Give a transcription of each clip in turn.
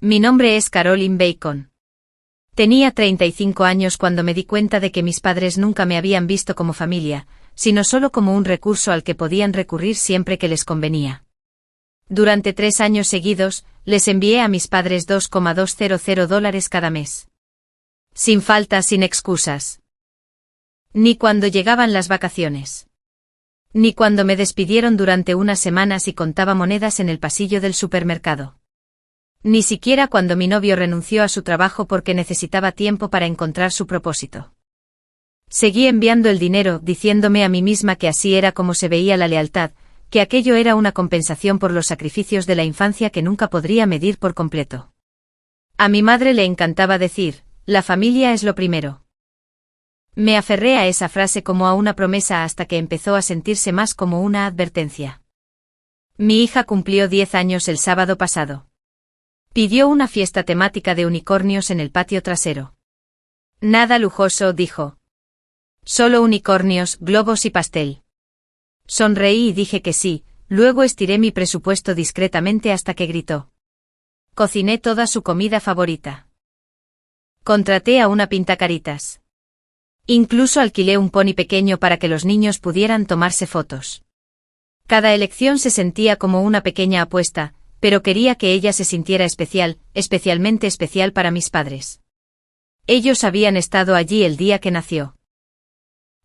Mi nombre es Caroline Bacon. Tenía 35 años cuando me di cuenta de que mis padres nunca me habían visto como familia, sino solo como un recurso al que podían recurrir siempre que les convenía. Durante 3 años seguidos, les envié a mis padres $2,200 cada mes. Sin falta, sin excusas. Ni cuando llegaban las vacaciones. Ni cuando me despidieron durante unas semanas y contaba monedas en el pasillo del supermercado. Ni siquiera cuando mi novio renunció a su trabajo porque necesitaba tiempo para encontrar su propósito. Seguí enviando el dinero, diciéndome a mí misma que así era como se veía la lealtad, que aquello era una compensación por los sacrificios de la infancia que nunca podría medir por completo. A mi madre le encantaba decir, la familia es lo primero. Me aferré a esa frase como a una promesa hasta que empezó a sentirse más como una advertencia. Mi hija cumplió 10 años el sábado pasado. Pidió una fiesta temática de unicornios en el patio trasero. Nada lujoso, dijo. Solo unicornios, globos y pastel. Sonreí y dije que sí, luego estiré mi presupuesto discretamente hasta que gritó. Cociné toda su comida favorita. Contraté a una pintacaritas. Incluso alquilé un pony pequeño para que los niños pudieran tomarse fotos. Cada elección se sentía como una pequeña apuesta, pero quería que ella se sintiera especial, especialmente especial para mis padres. Ellos habían estado allí el día que nació.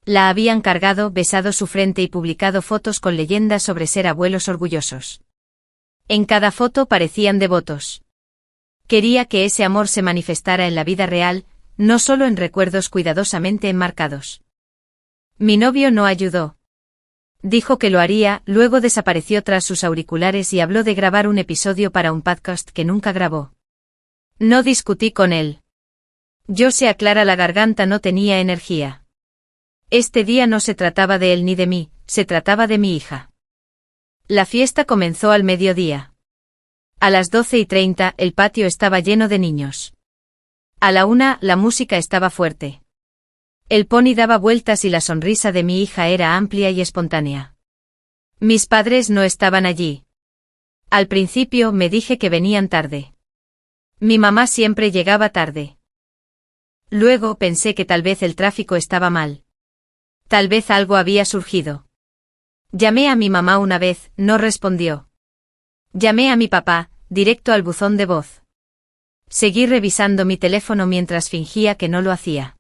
La habían cargado, besado su frente y publicado fotos con leyendas sobre ser abuelos orgullosos. En cada foto parecían devotos. Quería que ese amor se manifestara en la vida real, no solo en recuerdos cuidadosamente enmarcados. Mi novio no ayudó. Dijo que lo haría, luego desapareció tras sus auriculares y habló de grabar un episodio para un podcast que nunca grabó. No discutí con él. Yo se aclara la garganta, no tenía energía. Este día no se trataba de él ni de mí, se trataba de mi hija. La fiesta comenzó al mediodía. A las 12:30 el patio estaba lleno de niños. A la 1 la música estaba fuerte. El pony daba vueltas y la sonrisa de mi hija era amplia y espontánea. Mis padres no estaban allí. Al principio me dije que venían tarde. Mi mamá siempre llegaba tarde. Luego pensé que tal vez el tráfico estaba mal. Tal vez algo había surgido. Llamé a mi mamá una vez, no respondió. Llamé a mi papá, directo al buzón de voz. Seguí revisando mi teléfono mientras fingía que no lo hacía.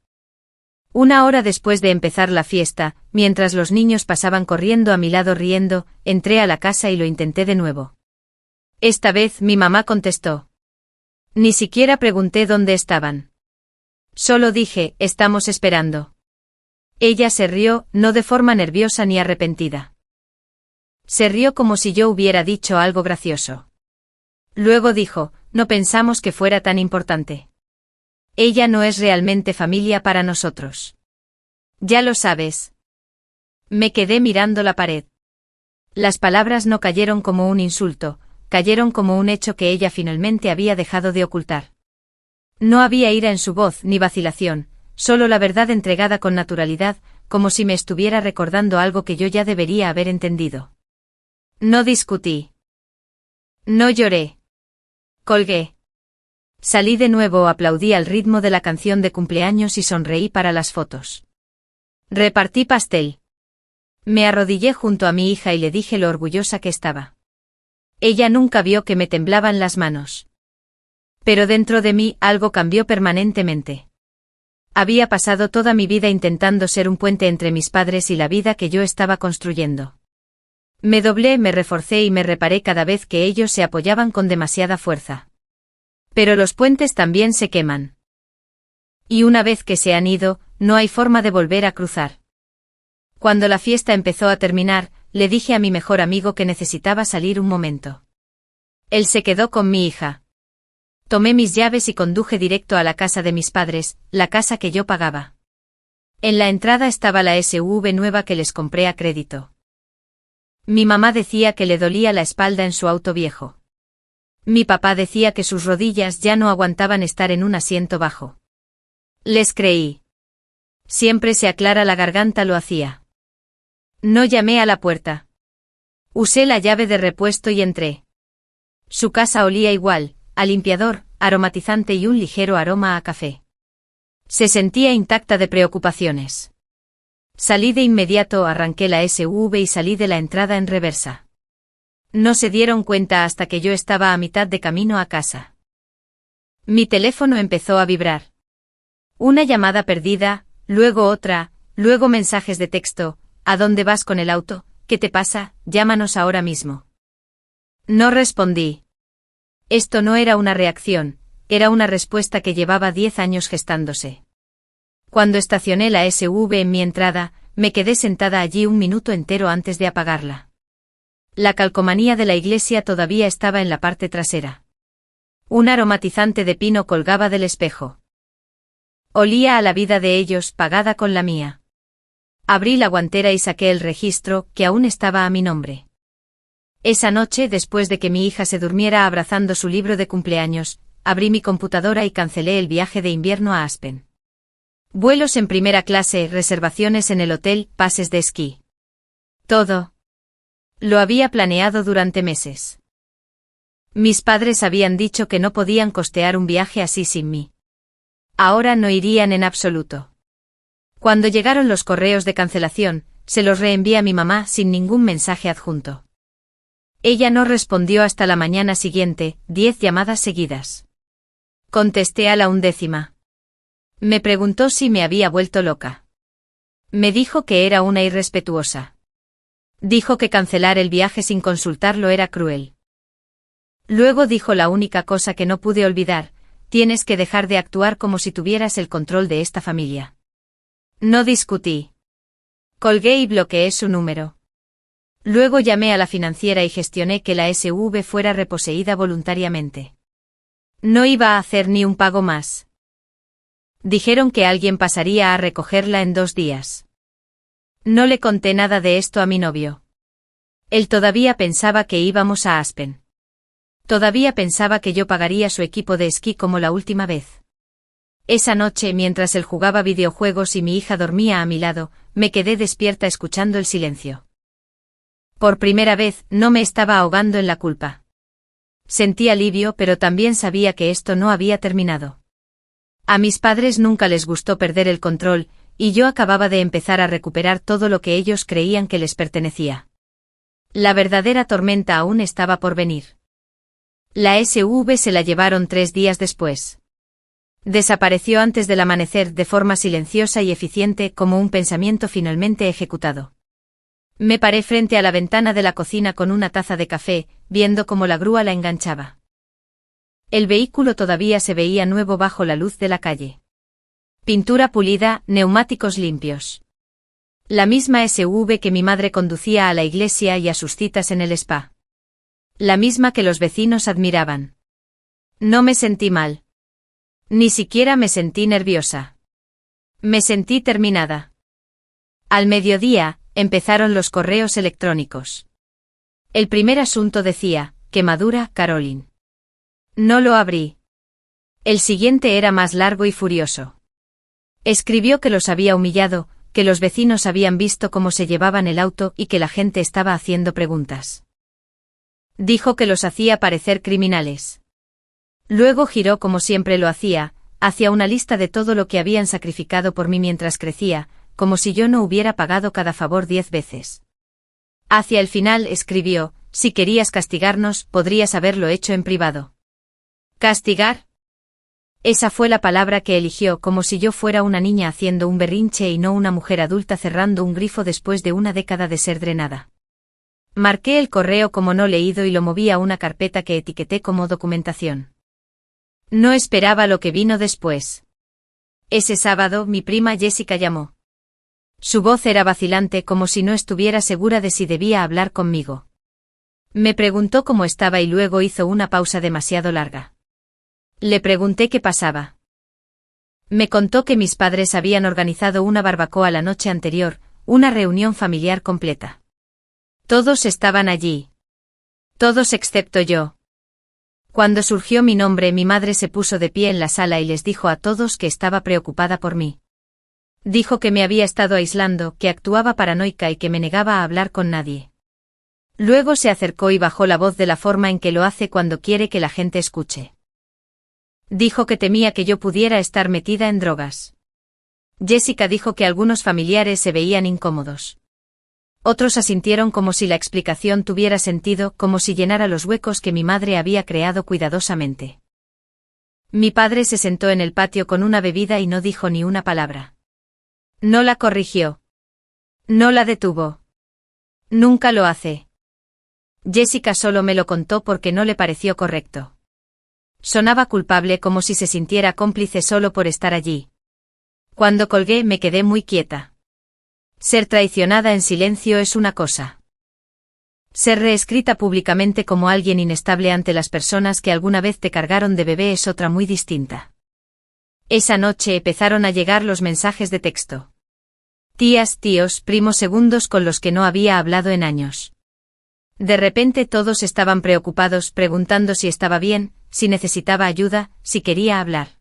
1 hora después de empezar la fiesta, mientras los niños pasaban corriendo a mi lado riendo, entré a la casa y lo intenté de nuevo. Esta vez mi mamá contestó. Ni siquiera pregunté dónde estaban. Solo dije, estamos esperando. Ella se rió, no de forma nerviosa ni arrepentida. Se rió como si yo hubiera dicho algo gracioso. Luego dijo, no pensamos que fuera tan importante. Ella no es realmente familia para nosotros. Ya lo sabes. Me quedé mirando la pared. Las palabras no cayeron como un insulto, cayeron como un hecho que ella finalmente había dejado de ocultar. No había ira en su voz ni vacilación, solo la verdad entregada con naturalidad, como si me estuviera recordando algo que yo ya debería haber entendido. No discutí. No lloré. Colgué. Salí de nuevo, aplaudí al ritmo de la canción de cumpleaños y sonreí para las fotos. Repartí pastel. Me arrodillé junto a mi hija y le dije lo orgullosa que estaba. Ella nunca vio que me temblaban las manos. Pero dentro de mí algo cambió permanentemente. Había pasado toda mi vida intentando ser un puente entre mis padres y la vida que yo estaba construyendo. Me doblé, me reforcé y me reparé cada vez que ellos se apoyaban con demasiada fuerza. Pero los puentes también se queman. Y una vez que se han ido, no hay forma de volver a cruzar. Cuando la fiesta empezó a terminar, le dije a mi mejor amigo que necesitaba salir un momento. Él se quedó con mi hija. Tomé mis llaves y conduje directo a la casa de mis padres, la casa que yo pagaba. En la entrada estaba la SUV nueva que les compré a crédito. Mi mamá decía que le dolía la espalda en su auto viejo. Mi papá decía que sus rodillas ya no aguantaban estar en un asiento bajo. Les creí. Siempre se aclara la garganta, lo hacía. No llamé a la puerta. Usé la llave de repuesto y entré. Su casa olía igual, a limpiador, aromatizante y un ligero aroma a café. Se sentía intacta de preocupaciones. Salí de inmediato, arranqué la SUV y salí de la entrada en reversa. No se dieron cuenta hasta que yo estaba a mitad de camino a casa. Mi teléfono empezó a vibrar. Una llamada perdida, luego otra, luego mensajes de texto: ¿a dónde vas con el auto? ¿Qué te pasa? Llámanos ahora mismo. No respondí. Esto no era una reacción, era una respuesta que llevaba 10 años gestándose. Cuando estacioné la SUV en mi entrada, me quedé sentada allí un minuto entero antes de apagarla. La calcomanía de la iglesia todavía estaba en la parte trasera. Un aromatizante de pino colgaba del espejo. Olía a la vida de ellos pagada con la mía. Abrí la guantera y saqué el registro, que aún estaba a mi nombre. Esa noche, después de que mi hija se durmiera abrazando su libro de cumpleaños, abrí mi computadora y cancelé el viaje de invierno a Aspen. Vuelos en primera clase, reservaciones en el hotel, pases de esquí. Todo. Lo había planeado durante meses. Mis padres habían dicho que no podían costear un viaje así sin mí. Ahora no irían en absoluto. Cuando llegaron los correos de cancelación, se los reenvié a mi mamá sin ningún mensaje adjunto. Ella no respondió hasta la mañana siguiente, 10 llamadas seguidas. Contesté a la 11ª. Me preguntó si me había vuelto loca. Me dijo que era una irrespetuosa. Dijo que cancelar el viaje sin consultarlo era cruel. Luego dijo la única cosa que no pude olvidar: tienes que dejar de actuar como si tuvieras el control de esta familia. No discutí. Colgué y bloqueé su número. Luego llamé a la financiera y gestioné que la SUV fuera reposeída voluntariamente. No iba a hacer ni un pago más. Dijeron que alguien pasaría a recogerla en 2 días. No le conté nada de esto a mi novio. Él todavía pensaba que íbamos a Aspen. Todavía pensaba que yo pagaría su equipo de esquí como la última vez. Esa noche, mientras él jugaba videojuegos y mi hija dormía a mi lado, me quedé despierta escuchando el silencio. Por primera vez, no me estaba ahogando en la culpa. Sentí alivio, pero también sabía que esto no había terminado. A mis padres nunca les gustó perder el control, y yo acababa de empezar a recuperar todo lo que ellos creían que les pertenecía. La verdadera tormenta aún estaba por venir. La SUV se la llevaron 3 días después. Desapareció antes del amanecer de forma silenciosa y eficiente, como un pensamiento finalmente ejecutado. Me paré frente a la ventana de la cocina con una taza de café, viendo cómo la grúa la enganchaba. El vehículo todavía se veía nuevo bajo la luz de la calle. Pintura pulida, neumáticos limpios. La misma SUV que mi madre conducía a la iglesia y a sus citas en el spa. La misma que los vecinos admiraban. No me sentí mal. Ni siquiera me sentí nerviosa. Me sentí terminada. Al mediodía, empezaron los correos electrónicos. El primer asunto decía: quemadura, Caroline. No lo abrí. El siguiente era más largo y furioso. Escribió que los había humillado, que los vecinos habían visto cómo se llevaban el auto y que la gente estaba haciendo preguntas. Dijo que los hacía parecer criminales. Luego giró, como siempre lo hacía, hacia una lista de todo lo que habían sacrificado por mí mientras crecía, como si yo no hubiera pagado cada favor 10 veces. Hacia el final escribió: si querías castigarnos, podrías haberlo hecho en privado. ¿Castigar? Esa fue la palabra que eligió, como si yo fuera una niña haciendo un berrinche y no una mujer adulta cerrando un grifo después de una década de ser drenada. Marqué el correo como no leído y lo moví a una carpeta que etiqueté como documentación. No esperaba lo que vino después. Ese sábado mi prima Jessica llamó. Su voz era vacilante, como si no estuviera segura de si debía hablar conmigo. Me preguntó cómo estaba y luego hizo una pausa demasiado larga. Le pregunté qué pasaba. Me contó que mis padres habían organizado una barbacoa la noche anterior, una reunión familiar completa. Todos estaban allí. Todos excepto yo. Cuando surgió mi nombre, mi madre se puso de pie en la sala y les dijo a todos que estaba preocupada por mí. Dijo que me había estado aislando, que actuaba paranoica y que me negaba a hablar con nadie. Luego se acercó y bajó la voz de la forma en que lo hace cuando quiere que la gente escuche. Dijo que temía que yo pudiera estar metida en drogas. Jessica dijo que algunos familiares se veían incómodos. Otros asintieron como si la explicación tuviera sentido, como si llenara los huecos que mi madre había creado cuidadosamente. Mi padre se sentó en el patio con una bebida y no dijo ni una palabra. No la corrigió. No la detuvo. Nunca lo hace. Jessica solo me lo contó porque no le pareció correcto. Sonaba culpable, como si se sintiera cómplice solo por estar allí. Cuando colgué me quedé muy quieta. Ser traicionada en silencio es una cosa. Ser reescrita públicamente como alguien inestable ante las personas que alguna vez te cargaron de bebé es otra muy distinta. Esa noche empezaron a llegar los mensajes de texto. Tías, tíos, primos segundos con los que no había hablado en años. De repente todos estaban preocupados, preguntando si estaba bien, si necesitaba ayuda, si quería hablar.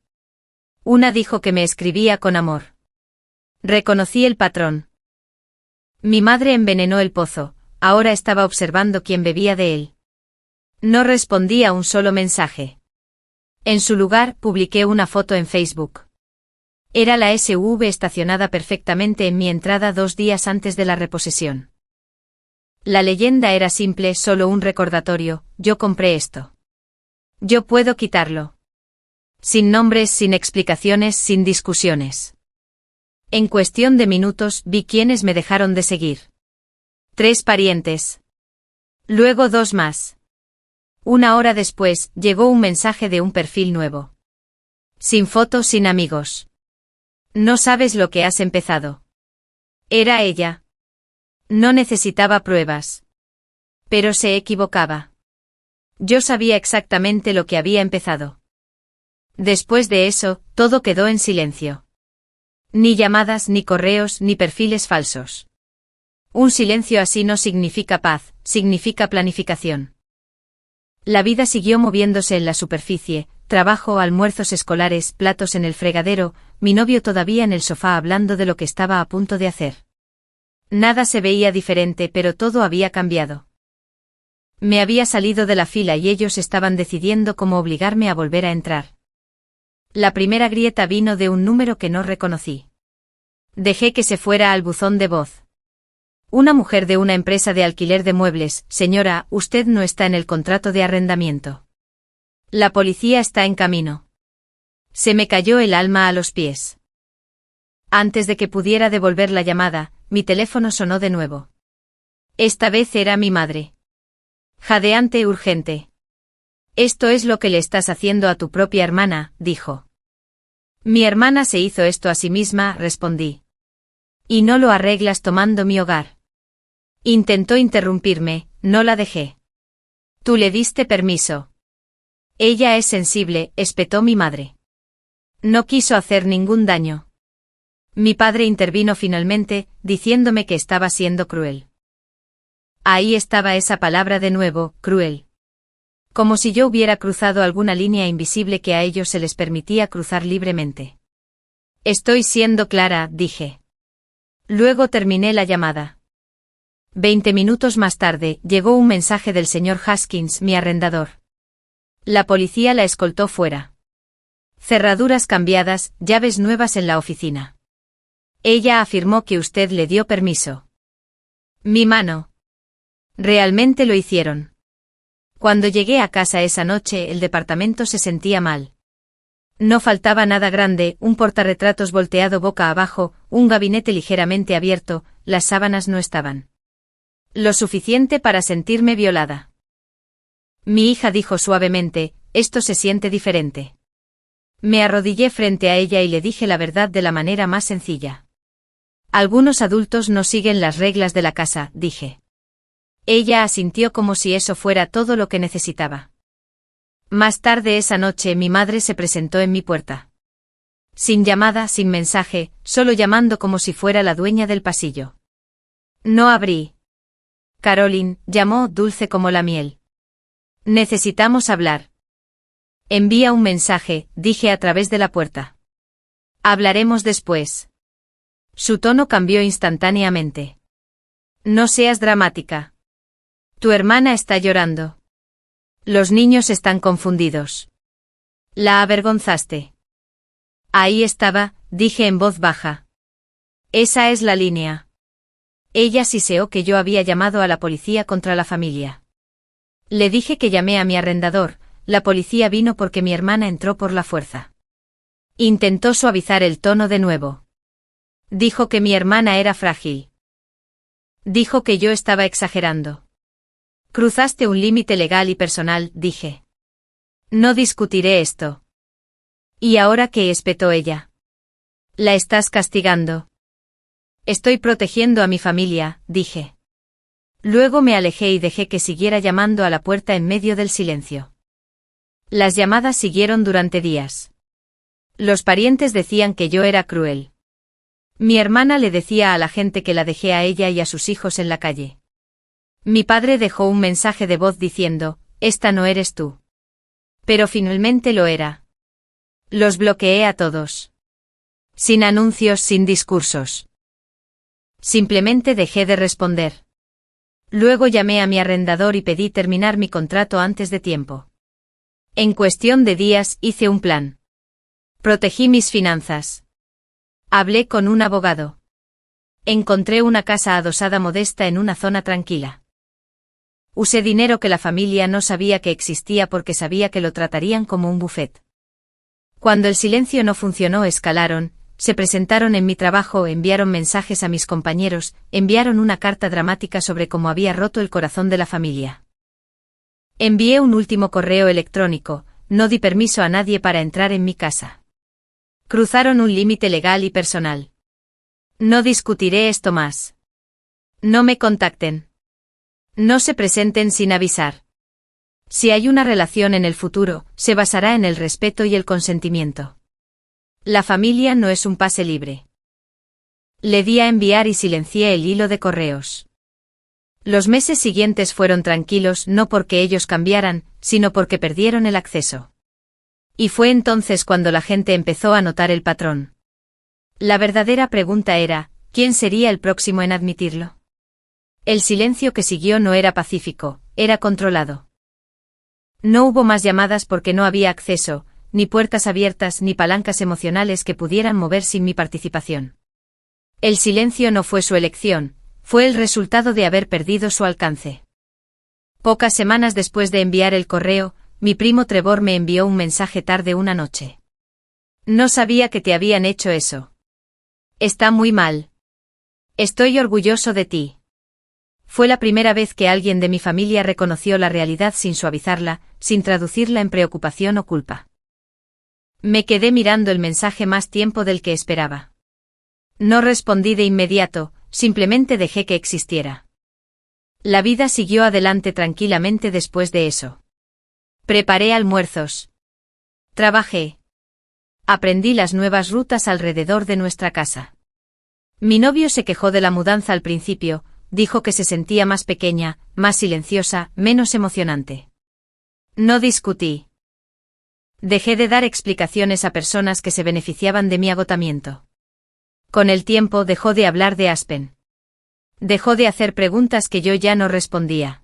Una dijo que me escribía con amor. Reconocí el patrón. Mi madre envenenó el pozo, ahora estaba observando quién bebía de él. No respondí a un solo mensaje. En su lugar, publiqué una foto en Facebook. Era la SUV estacionada perfectamente en mi entrada 2 días antes de la reposesión. La leyenda era simple, solo un recordatorio: yo compré esto. Yo puedo quitarlo. Sin nombres, sin explicaciones, sin discusiones. En cuestión de minutos vi quienes me dejaron de seguir. 3 parientes. Luego 2 más. 1 hora después, llegó un mensaje de un perfil nuevo. Sin fotos, sin amigos. No sabes lo que has empezado. Era ella. No necesitaba pruebas. Pero se equivocaba. Yo sabía exactamente lo que había empezado. Después de eso, todo quedó en silencio. Ni llamadas, ni correos, ni perfiles falsos. Un silencio así no significa paz, significa planificación. La vida siguió moviéndose en la superficie: trabajo, almuerzos escolares, platos en el fregadero, mi novio todavía en el sofá hablando de lo que estaba a punto de hacer. Nada se veía diferente, pero todo había cambiado. Me había salido de la fila y ellos estaban decidiendo cómo obligarme a volver a entrar. La primera grieta vino de un número que no reconocí. Dejé que se fuera al buzón de voz. Una mujer de una empresa de alquiler de muebles: señora, usted no está en el contrato de arrendamiento. La policía está en camino. Se me cayó el alma a los pies. Antes de que pudiera devolver la llamada, mi teléfono sonó de nuevo. Esta vez era mi madre. Jadeante, urgente. Esto es lo que le estás haciendo a tu propia hermana, dijo. Mi hermana se hizo esto a sí misma, respondí. Y no lo arreglas tomando mi hogar. Intentó interrumpirme, no la dejé. Tú le diste permiso. Ella es sensible, espetó mi madre. No quiso hacer ningún daño. Mi padre intervino finalmente, diciéndome que estaba siendo cruel. Ahí estaba esa palabra de nuevo, cruel. Como si yo hubiera cruzado alguna línea invisible que a ellos se les permitía cruzar libremente. Estoy siendo clara, dije. Luego terminé la llamada. 20 minutos más tarde, llegó un mensaje del señor Haskins, mi arrendador. La policía la escoltó fuera. Cerraduras cambiadas, llaves nuevas en la oficina. Ella afirmó que usted le dio permiso. Mi mano. Realmente lo hicieron. Cuando llegué a casa esa noche, el departamento se sentía mal. No faltaba nada grande: un portarretratos volteado boca abajo, un gabinete ligeramente abierto, las sábanas no estaban. Lo suficiente para sentirme violada. Mi hija dijo suavemente: esto se siente diferente. Me arrodillé frente a ella y le dije la verdad de la manera más sencilla. Algunos adultos no siguen las reglas de la casa, dije. Ella asintió como si eso fuera todo lo que necesitaba. Más tarde esa noche mi madre se presentó en mi puerta. Sin llamada, sin mensaje, solo llamando como si fuera la dueña del pasillo. No abrí. Caroline, llamó, dulce como la miel. Necesitamos hablar. Envía un mensaje, dije a través de la puerta. Hablaremos después. Su tono cambió instantáneamente. No seas dramática. Tu hermana está llorando. Los niños están confundidos. La avergonzaste. Ahí estaba, dije en voz baja. Esa es la línea. Ella siseó que yo había llamado a la policía contra la familia. Le dije que llamé a mi arrendador, la policía vino porque mi hermana entró por la fuerza. Intentó suavizar el tono de nuevo. Dijo que mi hermana era frágil. Dijo que yo estaba exagerando. Cruzaste un límite legal y personal, dije. No discutiré esto. ¿Y ahora qué? Espetó ella. La estás castigando. Estoy protegiendo a mi familia, dije. Luego me alejé y dejé que siguiera llamando a la puerta en medio del silencio. Las llamadas siguieron durante días. Los parientes decían que yo era cruel. Mi hermana le decía a la gente que la dejé a ella y a sus hijos en la calle. Mi padre dejó un mensaje de voz diciendo, «Esta no eres tú». Pero finalmente lo era. Los bloqueé a todos. Sin anuncios, sin discursos. Simplemente dejé de responder. Luego llamé a mi arrendador y pedí terminar mi contrato antes de tiempo. En cuestión de días hice un plan. Protegí mis finanzas. Hablé con un abogado. Encontré una casa adosada modesta en una zona tranquila. Usé dinero que la familia no sabía que existía porque sabía que lo tratarían como un buffet. Cuando el silencio no funcionó, escalaron, se presentaron en mi trabajo, enviaron mensajes a mis compañeros, enviaron una carta dramática sobre cómo había roto el corazón de la familia. Envié un último correo electrónico, no di permiso a nadie para entrar en mi casa. Cruzaron un límite legal y personal. No discutiré esto más. No me contacten. No se presenten sin avisar. Si hay una relación en el futuro, se basará en el respeto y el consentimiento. La familia no es un pase libre. Le di a enviar y silencié el hilo de correos. Los meses siguientes fueron tranquilos no porque ellos cambiaran, sino porque perdieron el acceso. Y fue entonces cuando la gente empezó a notar el patrón. La verdadera pregunta era, ¿quién sería el próximo en admitirlo? El silencio que siguió no era pacífico, era controlado. No hubo más llamadas porque no había acceso, ni puertas abiertas ni palancas emocionales que pudieran mover sin mi participación. El silencio no fue su elección, fue el resultado de haber perdido su alcance. Pocas semanas después de enviar el correo, mi primo Trevor me envió un mensaje tarde una noche. No sabía que te habían hecho eso. Está muy mal. Estoy orgulloso de ti. Fue la primera vez que alguien de mi familia reconoció la realidad sin suavizarla, sin traducirla en preocupación o culpa. Me quedé mirando el mensaje más tiempo del que esperaba. No respondí de inmediato, simplemente dejé que existiera. La vida siguió adelante tranquilamente después de eso. Preparé almuerzos. Trabajé. Aprendí las nuevas rutas alrededor de nuestra casa. Mi novio se quejó de la mudanza al principio, dijo que se sentía más pequeña, más silenciosa, menos emocionante. No discutí. Dejé de dar explicaciones a personas que se beneficiaban de mi agotamiento. Con el tiempo dejó de hablar de Aspen. Dejó de hacer preguntas que yo ya no respondía.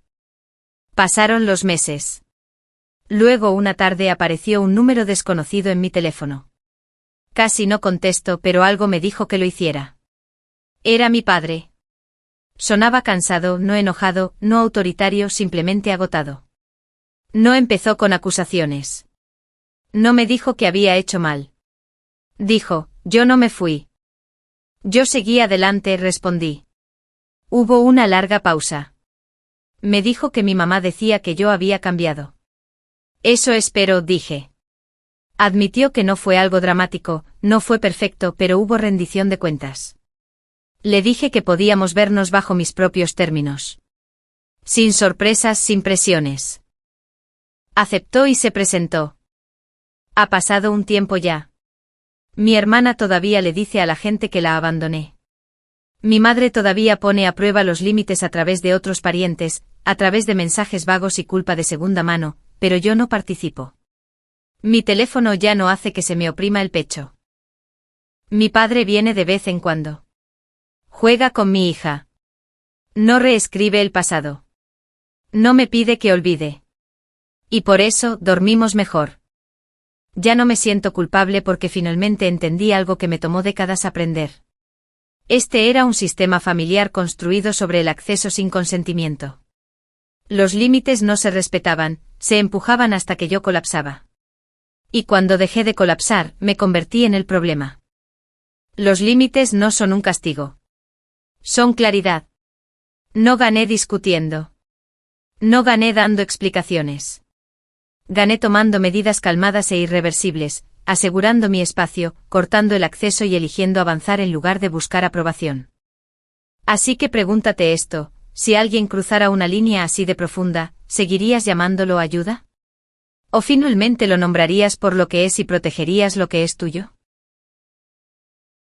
Pasaron los meses. Luego una tarde apareció un número desconocido en mi teléfono. Casi no contesto, pero algo me dijo que lo hiciera. Era mi padre. Sonaba cansado, no enojado, no autoritario, simplemente agotado. No empezó con acusaciones. No me dijo que había hecho mal. Dijo, yo no me fui. Yo seguí adelante, respondí. Hubo una larga pausa. Me dijo que mi mamá decía que yo había cambiado. Eso espero, dije. Admitió que no fue algo dramático, no fue perfecto, pero hubo rendición de cuentas. Le dije que podíamos vernos bajo mis propios términos. Sin sorpresas, sin presiones. Aceptó y se presentó. Ha pasado un tiempo ya. Mi hermana todavía le dice a la gente que la abandoné. Mi madre todavía pone a prueba los límites a través de otros parientes, a través de mensajes vagos y culpa de segunda mano, pero yo no participo. Mi teléfono ya no hace que se me oprima el pecho. Mi padre viene de vez en cuando. Juega con mi hija. No reescribe el pasado. No me pide que olvide. Y por eso dormimos mejor. Ya no me siento culpable porque finalmente entendí algo que me tomó décadas aprender. Este era un sistema familiar construido sobre el acceso sin consentimiento. Los límites no se respetaban, se empujaban hasta que yo colapsaba. Y cuando dejé de colapsar, me convertí en el problema. Los límites no son un castigo. Son claridad. No gané discutiendo. No gané dando explicaciones. Gané tomando medidas calmadas e irreversibles, asegurando mi espacio, cortando el acceso y eligiendo avanzar en lugar de buscar aprobación. Así que pregúntate esto, si alguien cruzara una línea así de profunda, ¿seguirías llamándolo ayuda? ¿O finalmente lo nombrarías por lo que es y protegerías lo que es tuyo?